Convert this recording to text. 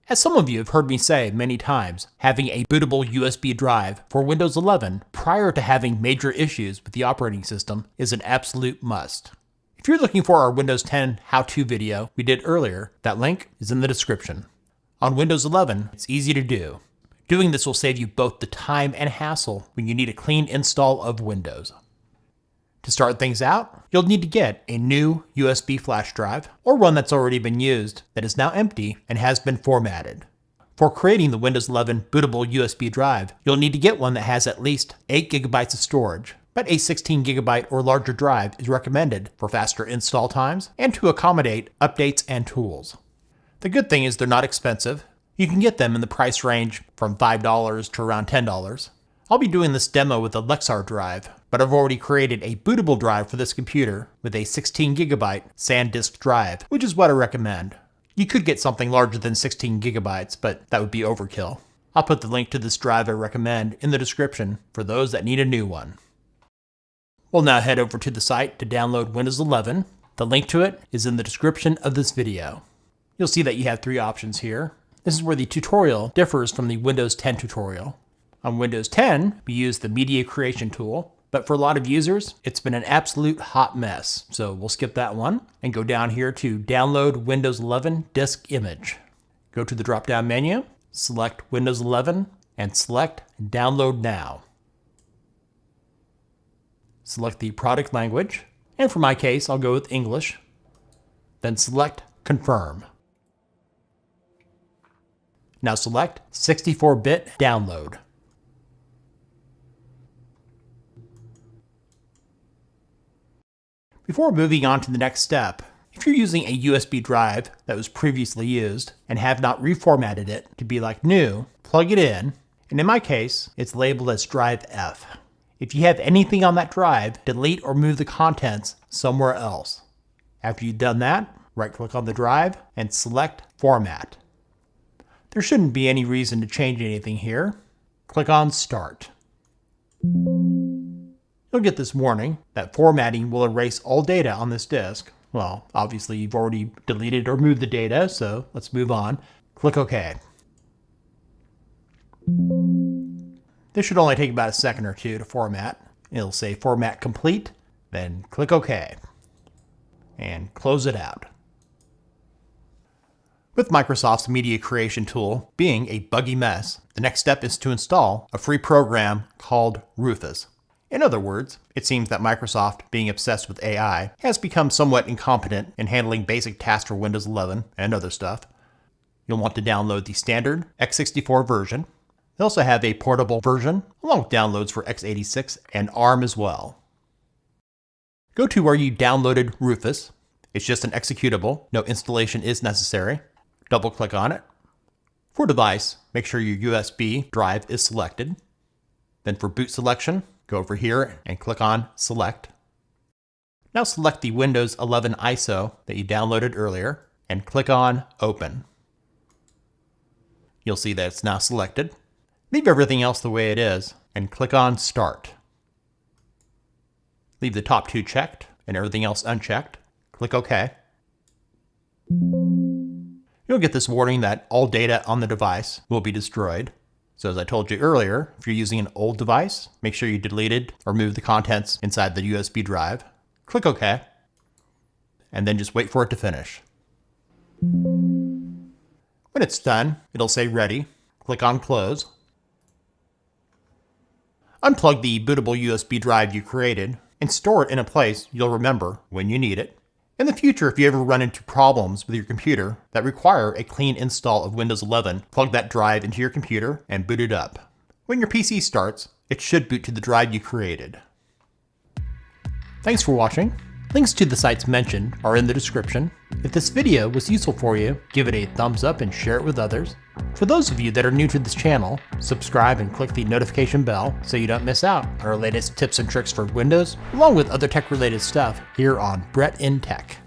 As some of you have heard me say many times, having a bootable USB drive for Windows 11 prior to having major issues with the operating system is an absolute must. If you're looking for our Windows 10 how-to video we did earlier, that link is in the description. On Windows 11, it's easy to do. Doing this will save you both the time and hassle when you need a clean install of Windows. To start things out, you'll need to get a new USB flash drive or one that's already been used that is now empty and has been formatted. For creating the Windows 11 bootable USB drive, you'll need to get one that has at least 8 GB of storage, but a 16 GB or larger drive is recommended for faster install times and to accommodate updates and tools. The good thing is they're not expensive. You can get them in the price range from $5 to around $10. I'll be doing this demo with a Lexar drive, but I've already created a bootable drive for this computer with a 16 GB SanDisk drive, which is what I recommend. You could get something larger than 16 GB, but that would be overkill. I'll put the link to this drive I recommend in the description for those that need a new one. We'll now head over to the site to download Windows 11. The link to it is in the description of this video. You'll see that you have 3 options here. This is where the tutorial differs from the Windows 10 tutorial. On Windows 10, we use the Media Creation tool, but for a lot of users, it's been an absolute hot mess. So we'll skip that one and go down here to Download Windows 11 Disk Image. Go to the drop-down menu, select Windows 11, and select Download Now. Select the product language, and for my case, I'll go with English. Then select Confirm. Now select 64-bit download. Before moving on to the next step, if you're using a USB drive that was previously used and have not reformatted it to be like new, plug it in, and in my case, it's labeled as Drive F. If you have anything on that drive, delete or move the contents somewhere else. After you've done that, right-click on the drive and select Format. There shouldn't be any reason to change anything here. Click on Start. You'll get this warning that formatting will erase all data on this disk. Well, obviously you've already deleted or moved the data, so let's move on. Click OK. This should only take about a second or two to format. It'll say Format Complete, then click OK. And close it out. With Microsoft's Media Creation tool being a buggy mess, the next step is to install a free program called Rufus. In other words, it seems that Microsoft, being obsessed with AI, has become somewhat incompetent in handling basic tasks for Windows 11 and other stuff. You'll want to download the standard x64 version. They also have a portable version, along with downloads for x86 and ARM as well. Go to where you downloaded Rufus. It's just an executable, no installation is necessary. Double-click on it. For device, make sure your USB drive is selected. Then for boot selection, go over here and click on Select. Now select the Windows 11 ISO that you downloaded earlier and click on Open. You'll see that it's now selected. Leave everything else the way it is and click on Start. Leave the top 2 checked and everything else unchecked. Click OK. You'll get this warning that all data on the device will be destroyed. So as I told you earlier, if you're using an old device, make sure you deleted or moved the contents inside the USB drive. Click OK, and then just wait for it to finish. When it's done, it'll say Ready. Click on Close. Unplug the bootable USB drive you created and store it in a place you'll remember when you need it. In the future, if you ever run into problems with your computer that require a clean install of Windows 11, plug that drive into your computer and boot it up. When your PC starts, it should boot to the drive you created. Thanks for watching. Links to the sites mentioned are in the description. If this video was useful for you, give it a thumbs up and share it with others. For those of you that are new to this channel, subscribe and click the notification bell so you don't miss out on our latest tips and tricks for Windows, along with other tech-related stuff here on Brett in Tech.